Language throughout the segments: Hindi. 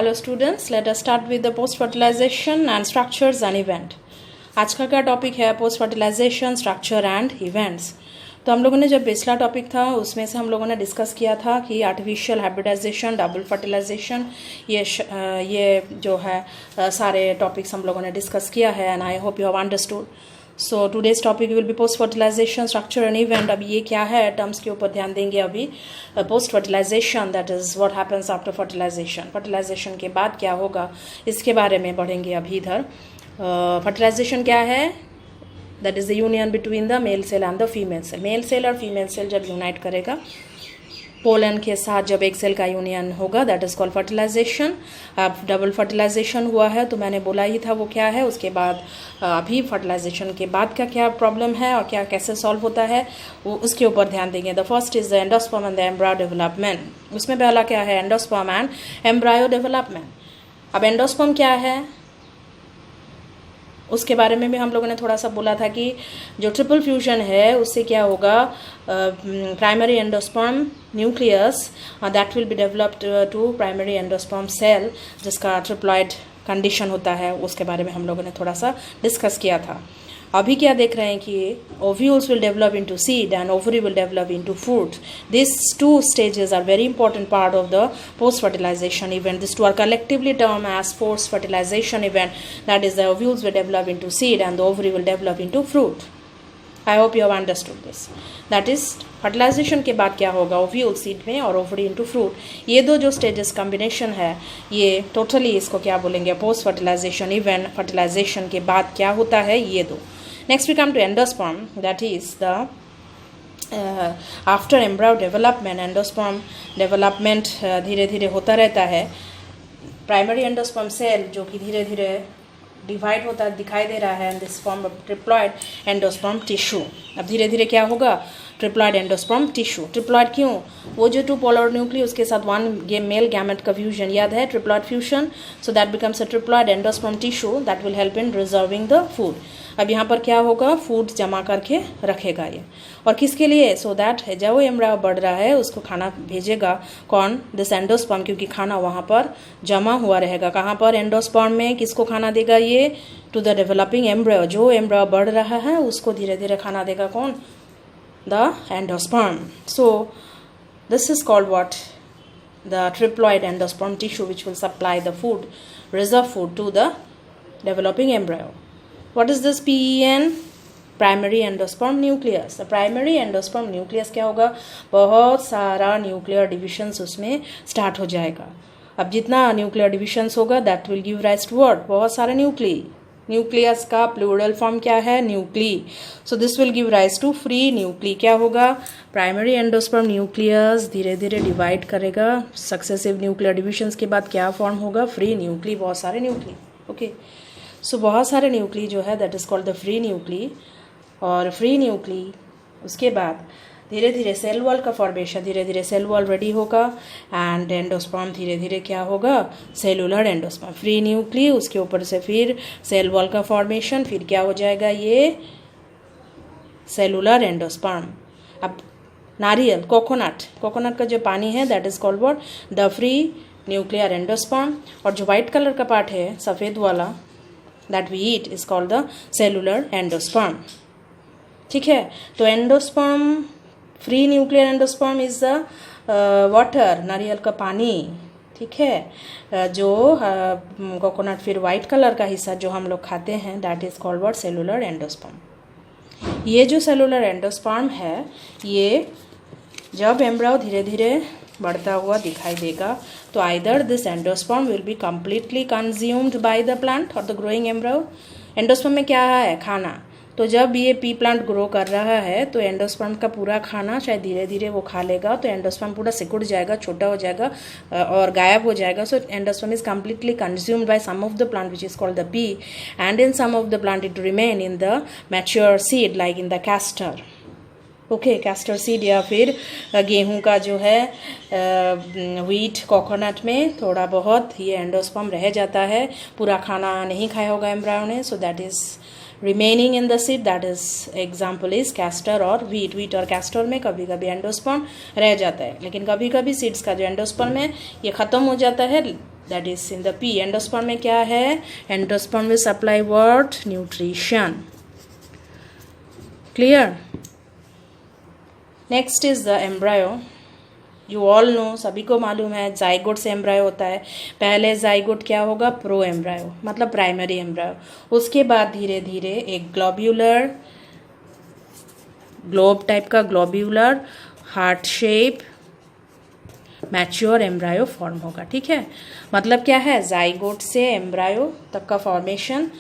Hello students, let us start with the post fertilisation and structures and event. आज का क्या टॉपिक है? Post fertilisation, structure and events. तो हम लोगों ने जब पिछला टॉपिक था उसमें से हम लोगों ने डिस्कस किया था कि आर्टिफिशियल हाइब्रिडाइजेशन, डबल फर्टिलाइजेशन, ये जो है सारे टॉपिक्स हम लोगों ने डिस्कस किया है and I hope you have understood. So today's topic will be post fertilisation, structure and event. अब ये क्या है, टर्म्स के ऊपर ध्यान देंगे अभी। Post fertilisation, that is what happens after fertilisation. Fertilisation के बाद क्या होगा, इसके बारे में पढ़ेंगे अभी इधर। फर्टिलाइजेशन क्या है? That is the union between the male cell and the female cell. Male cell और फीमेल सेल जब यूनाइट करेगा, पोलन के साथ जब एक सेल का यूनियन होगा, दैट इज कॉल्ड फर्टिलाइजेशन। अब डबल फर्टिलाइजेशन हुआ है तो मैंने बोला ही था वो क्या है। उसके बाद अभी फर्टिलाइजेशन के बाद का क्या प्रॉब्लम है और क्या कैसे सॉल्व होता है वो उसके ऊपर ध्यान देंगे। The first is the endosperm and the embryo development. उसमें पहला क्या है? Endosperm and embryo development. अब एंडोस्पर्म क्या है उसके बारे में भी हम लोगों ने थोड़ा सा बोला था कि जो ट्रिपल फ्यूजन है उससे क्या होगा, primary endosperm nucleus that will be developed to primary endosperm cell, जिसका ट्रिप्लॉइड कंडीशन होता है, उसके बारे में हम लोगों ने थोड़ा सा डिस्कस किया था। अभी क्या देख रहे हैं कि ovules will develop into seed and ovary will develop into fruit. These two stages are very important part of the post fertilization event. These two are collectively termed as post fertilization event. That is, the ovules will develop into seed and the ovary will develop into fruit. I hope you have understood this. That is, fertilisation के बाद क्या होगा, ओव्यूल सीड में और ओवरी इनटू फ्रूट। ये दो जो स्टेजेस कॉम्बिनेशन है, ये टोटली इसको क्या बोलेंगे, पोस्ट फर्टिलाइजेशन इवेंट। फर्टिलाइजेशन के बाद क्या होता है, ये दो। Next we come to endosperm, that is the after embryo development. Endosperm development धीरे धीरे होता रहता है। प्राइमरी एंडोस्पर्म सेल जो कि धीरे धीरे डिवाइड होता दिखाई दे रहा है, this form of triploid endosperm tissue. अब धीरे धीरे क्या होगा, ट्रिप्लॉइड एंडोस्पर्म टिश्यू। ट्रिप्लॉइड क्यों? वो जो टू पोलर न्यूक्लियस उसके साथ वन मेल गैमेट का फ्यूजन, याद है, triploid fusion. So that becomes a triploid endosperm tissue that will help in reserving the food. अब यहाँ पर क्या होगा, फूड जमा करके रखेगा ये, और किसके लिए? सो दैट जब वो एम्ब्रायो बढ़ रहा है उसको खाना भेजेगा कौन, दिस एंडोस्पर्म, क्योंकि खाना वहाँ पर जमा हुआ रहेगा। कहाँ पर? एंडोस्पर्म में। किसको खाना देगा ये? To the developing embryo. जो एम्ब्रायो बढ़ रहा है उसको धीरे धीरे खाना देगा कौन? The endosperm. So this is called what, the triploid endosperm tissue which will supply the food, reserve food to the developing embryo. What is this PEN? Primary endosperm nucleus. Primary endosperm nucleus क्या होगा, बहुत सारा न्यूक्लियर डिविजन्स उसमें स्टार्ट हो जाएगा। अब जितना न्यूक्लियर डिविजन्स होगा that will give rise to word, बहुत सारे न्यूक्ली। न्यूक्लियस का प्लूरल फॉर्म क्या है? Nuclei. So this will give rise to free nuclei. क्या होगा, प्राइमरी एंडोस्पर्म न्यूक्लियस धीरे धीरे डिवाइड करेगा। सक्सेसिव न्यूक्लियर डिविजन्स के बाद क्या फॉर्म होगा? फ्री न्यूक्ली, बहुत सारे न्यूक्ली। ओके, सो बहुत सारे न्यूक्ली जो है that is called the free nuclei. और फ्री न्यूक्ली उसके बाद धीरे धीरे सेल वॉल का फॉर्मेशन, धीरे धीरे सेल वॉल रेडी होगा एंड एंडोस्पर्म धीरे धीरे क्या होगा, सेलुलर एंडोस्पर्म। फ्री न्यूक्ली, उसके ऊपर से फिर सेल वॉल का फॉर्मेशन, फिर क्या हो जाएगा, ये सेलुलर एंडोस्पर्म। अब नारियल, कोकोनट का जो पानी है that is called what, the free nuclear endosperm. और जो व्हाइट कलर का पार्ट है, सफ़ेद वाला, that we eat is called the cellular endosperm. ठीक है, तो endosperm, free nuclear endosperm is the water, नारियल का पानी। ठीक है, जो कोकोनट फिर वाइट कलर का हिस्सा जो हम लोग खाते हैं that is called what, cellular endosperm. ये जो सेलुलर एंडोस्पर्म है, ये जब एम्ब्रायो धीरे धीरे बढ़ता हुआ दिखाई देगा तो either this endosperm will be completely consumed by the plant और द ग्रोइंग एम्ब्रायो। एंडोस्पर्म में क्या है? खाना। तो जब ये पी प्लांट ग्रो कर रहा है तो एंडोस्पर्म का पूरा खाना शायद धीरे धीरे वो खा लेगा, तो एंडोस्पर्म पूरा सिकुड़ जाएगा, छोटा हो जाएगा और गायब हो जाएगा। So endosperm is completely consumed by some of the plant which is called the pea, and in some of the plant it remain in the mature seed like in the castor. Okay, castor seed या फिर गेहूं का जो है व्हीट, कोकोनट में थोड़ा बहुत ये एंडोस्पर्म रह जाता है। पूरा खाना नहीं खाया होगा एम्ब्रायो ने, so that is remaining in the seed, that is example is castor और व्हीट और कैस्टर में कभी कभी एंडोस्पर्म रह जाता है, लेकिन कभी कभी सीड्स का जो एंडोस्पर्म है ये ख़त्म हो जाता है that is in the P. Endosperm में क्या है? Endosperm will supply what? Nutrition. Clear? Next is the embryo. You all know, सभी को मालूम है, जाइगोट से एम्ब्रायो होता है। पहले जाइगोट क्या होगा? प्रो एम्ब्रायो, मतलब प्राइमरी एम्ब्रायो। उसके बाद धीरे धीरे एक ग्लोब्यूलर, ग्लोब टाइप का globular heart shape mature embryo form होगा। ठीक है, मतलब क्या है? जाइगोट से एम्ब्रायो तक का फॉर्मेशन,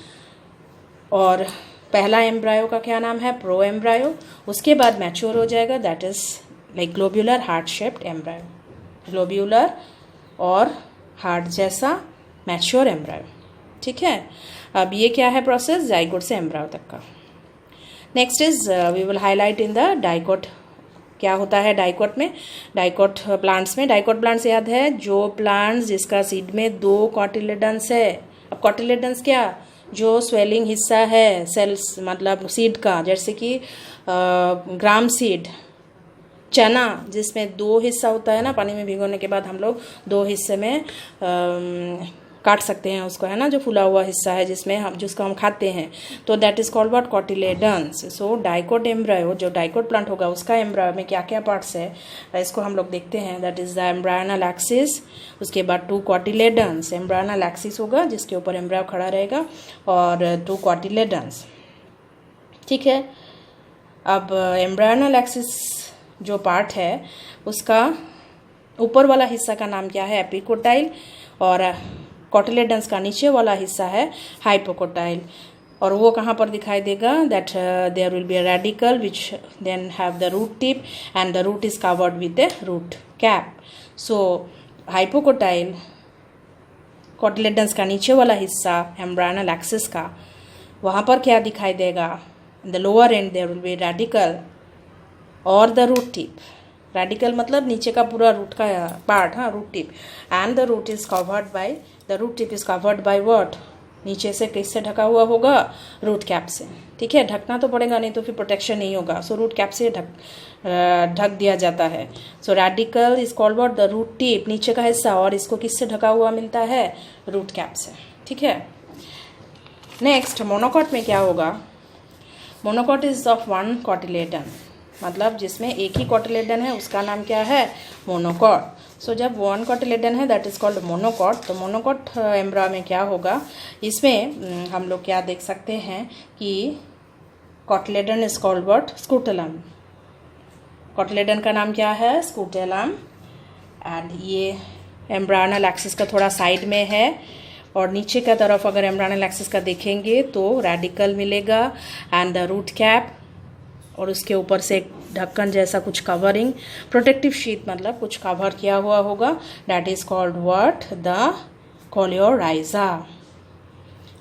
और पहला एम्ब्रायो का क्या नाम है? Pro embryo. उसके बाद मैच्योर हो जाएगा, that is like globular heart shaped embryo, globular और हार्ट जैसा मैच्योर एम्ब्रायो। ठीक है, अब ये क्या है प्रोसेस? जाइगोट से एम्ब्रायो तक का। Next is we will highlight in the dicot. क्या होता है डाइकोट में? डाइकोट प्लांट्स में, डाइकोट प्लांट्स याद है, जो प्लांट्स जिसका सीड में 2 कॉटिलेडन्स है। अब कॉटिलेडन्स क्या? जो स्वेलिंग हिस्सा है सेल्स, मतलब सीड का, जैसे कि ग्राम सीड, चना, जिसमें 2 हिस्सा होता है ना, पानी में भिगोने के बाद हम लोग 2 हिस्से में काट सकते हैं उसको, है ना, जो फूला हुआ हिस्सा है जिसको हम खाते हैं, तो that is called what? Cotyledons. So dicot embryo, जो डाइकोट प्लांट होगा उसका एम्ब्रायो में क्या क्या पार्ट्स है, इसको हम लोग देखते हैं। That is the embryonal axis, उसके बाद 2 कॉटिलेडन्स। एम्ब्रायनल एक्सिस होगा जिसके ऊपर एम्ब्रायो खड़ा रहेगा, और 2 कॉटिलेडन्स। ठीक है, अब एम्ब्रायनल एक्सिस जो पार्ट है उसका ऊपर वाला हिस्सा का नाम क्या है? एपिकोटाइल, और कॉटिलेडन्स का नीचे वाला हिस्सा है हाइपोकोटाइल। और वो कहाँ पर दिखाई देगा? That there will be a radicle which then have the root tip, and the root is covered with a root cap. So hypocotyl, cotyledons का नीचे वाला हिस्सा एम्ब्रायनल एक्सिस का, वहाँ पर क्या दिखाई देगा? In the lower end there will be radicle और द रूट टिप। रेडिकल मतलब नीचे का पूरा रूट का पार्ट, हाँ, root tip, and the root is covered by, the root tip is covered by what? नीचे से किससे ढका हुआ होगा? रूट कैप से। ठीक है, ढकना तो पड़ेगा, नहीं तो फिर प्रोटेक्शन नहीं होगा। सो रूट कैप से ढक दिया जाता है। So radicle is called what? The root tip, नीचे का हिस्सा, और इसको किससे ढका हुआ मिलता है? रूट कैप से। ठीक है, नेक्स्ट मोनोकॉट में क्या होगा? मोनोकॉट इज ऑफ 1 कॉटिलेडन, मतलब जिसमें एक ही कॉटिलेडन है, उसका नाम क्या है? मोनोकॉट। सो जब 1 कॉटिलेडन है दैट इज कॉल्ड मोनोकॉट। तो मोनोकॉट एम्ब्रायो में क्या होगा? इसमें हम लोग क्या देख सकते हैं कि cotyledon is called what? Scutellum. Cotyledon का नाम क्या है? स्कूटेलम। एंड ये एम्ब्रायनल एक्सिस का थोड़ा साइड में है, और नीचे का तरफ अगर एम्ब्रायनल एक्सिस का देखेंगे तो रेडिकल मिलेगा, एंड द रूट कैप, और उसके ऊपर से एक ढक्कन जैसा कुछ कवरिंग, प्रोटेक्टिव शीट, मतलब कुछ कवर किया हुआ होगा, that is called what? The coleorhiza.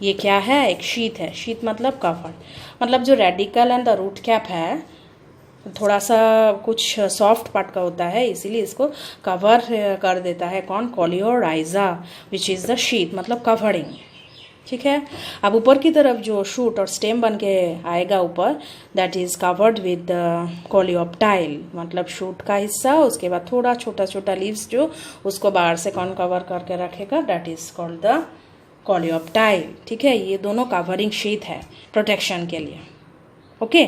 ये क्या है? एक शीट है। शीट मतलब कवर, मतलब जो radicle and the root cap है थोड़ा सा कुछ सॉफ्ट पार्ट का होता है, इसीलिए इसको कवर कर देता है कौन? Coleorhiza, which is the sheet, मतलब कवरिंग। ठीक है, अब ऊपर की तरफ जो शूट और स्टेम बन के आएगा ऊपर, that is covered with coleoptile, मतलब शूट का हिस्सा, उसके बाद थोड़ा छोटा छोटा लीव्स जो उसको बाहर से कौन कवर करके रखेगा, that is called the coleoptile. ठीक है, ये दोनों कवरिंग शीट है प्रोटेक्शन के लिए। ओके,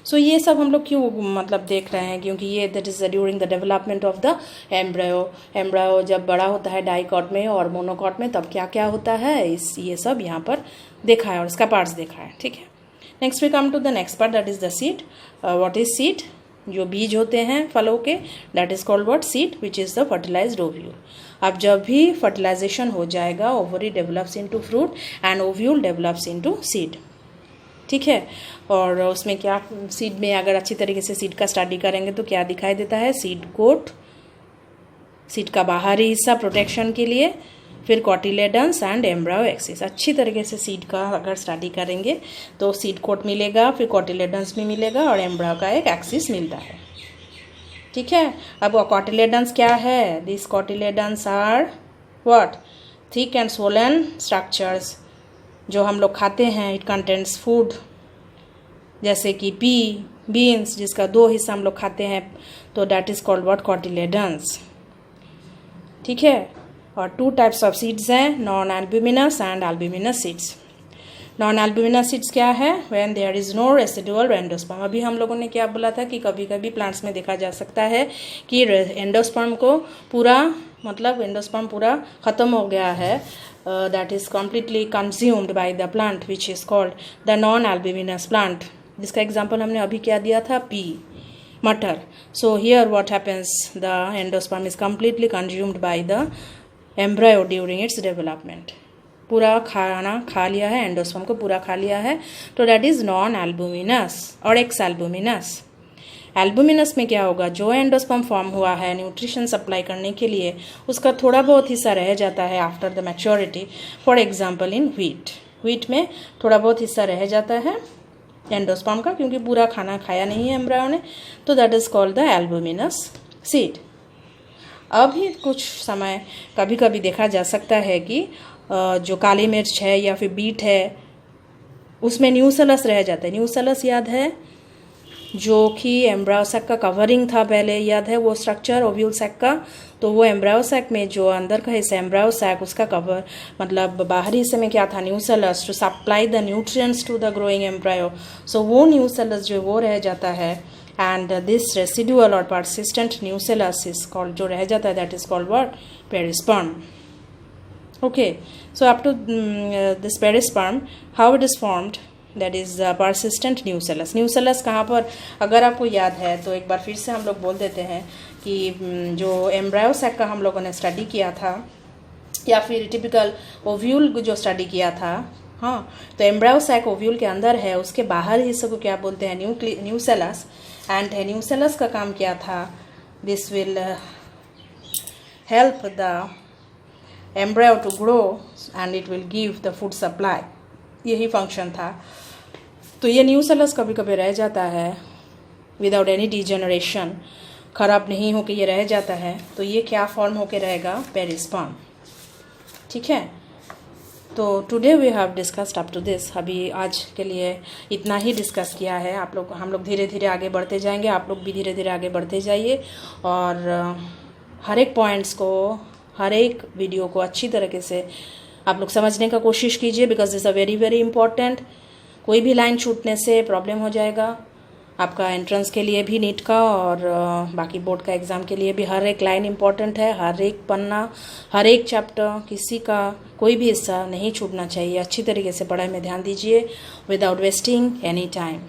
सो ये सब हम लोग क्यों मतलब देख रहे हैं? क्योंकि ये that is during the development of the embryo. Embryo जब बड़ा होता है डाइकॉट में और मोनोकॉट में, तब क्या क्या होता है, ये सब यहाँ पर देखा है और इसका पार्ट्स देखा है। ठीक है, next we come to the next part, that is the seed. What is seed? जो बीज होते हैं फलों के, that is called what? Seed, which is the fertilised ovule. अब जब भी फर्टिलाइजेशन हो जाएगा, ovary develops into fruit and ovule develops into seed. ठीक है, और उसमें क्या, सीड में अगर अच्छी तरीके से सीड का स्टडी करेंगे तो क्या दिखाई देता है? सीड कोट, सीड का बाहरी हिस्सा प्रोटेक्शन के लिए, फिर कॉटिलेडन्स एंड एम्ब्रायो एक्सिस। अच्छी तरीके से सीड का अगर स्टडी करेंगे तो सीड कोट मिलेगा, फिर कॉटिलेडन्स भी मिलेगा, और एम्ब्रायो का एक एक्सिस मिलता है। ठीक है, अब कॉटिलेडन्स क्या है? This cotyledons are what? Thick and swollen structures, जो हम लोग खाते हैं। इट कंटेंट्स फूड, जैसे कि बीन्स, जिसका 2 हिस्सा हम लोग खाते हैं, तो that is called what? Cotyledons. ठीक है, और 2 टाइप्स ऑफ सीड्स हैं, non albuminous and albuminous seeds. Non albuminous seeds क्या है? When there is no residual endosperm. अभी हम लोगों ने क्या बोला था कि कभी कभी प्लांट्स में देखा जा सकता है कि एंडोस्पर्म को पूरा मतलब एंडोस्पर्म पूरा ख़त्म हो गया है, that is completely consumed by the plant which is called the non albuminous plant, जिसका एग्जाम्पल हमने अभी क्या दिया था, पी, मटर। So here what happens, the endosperm is completely consumed by the embryo during its development. पूरा खाना खा लिया है, एंडोस्पर्म को पूरा खा लिया है, तो दैट इज़ नॉन एल्ब्यूमिनस और एक्स एल्ब्यूमिनस। एल्ब्यूमिनस में क्या होगा, जो एंडोस्पर्म फॉर्म हुआ है न्यूट्रिशन सप्लाई करने के लिए, उसका थोड़ा बहुत हिस्सा रह जाता है after the maturity. For example in wheat में थोड़ा बहुत हिस्सा रह जाता है एंडोस्पर्म का, क्योंकि पूरा खाना खाया नहीं है एम्ब्रायो ने, तो that is called the albuminous seed. अभी कुछ समय कभी कभी देखा जा सकता है कि जो काली मिर्च है या फिर बीट है उसमें न्यूसेलस रह जाता है। न्यूसेलस याद है, जो कि एम्ब्रायो सैक का कवरिंग था पहले, याद है वो स्ट्रक्चर ओव्यूल सैक का, तो वो एम्ब्रायो सैक में जो अंदर का हिस्सा एम्ब्रायो सैक, उसका कवर मतलब बाहरी हिस्से में क्या था, nucellus to supply the nutrients to the growing embryo. So वो न्यूसेलस जो वो रह जाता है, एंड दिस रेसिडुअल और परसिस्टेंट न्यूसेलस इज कॉल्ड, जो रह जाता है that is called what, perisperm. Okay, so up to this perisperm, how it is formed, that is persistent nucellus. Nucellus कहाँ पर, अगर आपको याद है तो एक बार फिर से हम लोग बोल देते हैं कि जो एम्ब्रायो सैक का हम लोगों ने स्टडी किया था, या फिर टिपिकल ओव्यूल जो स्टडी किया था, हाँ, तो एम्ब्रायो सैक ओव्यूल के अंदर है, उसके बाहर हिस्से को क्या बोलते हैं, न्यूसेलस। एंड न्यूसेलस का काम क्या था, this will help the embryo to grow and it will give the food supply, यही फंक्शन था। तो ये न्यूसेलस कभी कभी रह जाता है विदाउट एनी डिजेनरेशन, खराब नहीं हो के ये रह जाता है, तो ये क्या फॉर्म होके रहेगा, पेरिस्पर्म। ठीक है, तो today we have discussed up to this. अभी आज के लिए इतना ही डिस्कस किया है। हम लोग धीरे धीरे आगे बढ़ते जाएंगे, आप लोग भी धीरे धीरे आगे बढ़ते जाइए, और हर एक पॉइंट्स को, हर एक वीडियो को अच्छी तरीके से आप लोग समझने का कोशिश कीजिए, because this are very very important. कोई भी लाइन छूटने से प्रॉब्लम हो जाएगा आपका एंट्रेंस के लिए भी, नीट का और बाकी बोर्ड का एग्ज़ाम के लिए भी। हर एक लाइन इंपॉर्टेंट है, हर एक पन्ना, हर एक चैप्टर, किसी का कोई भी हिस्सा नहीं छूटना चाहिए। अच्छी तरीके से पढ़ाई में ध्यान दीजिए विदाउट वेस्टिंग एनी टाइम।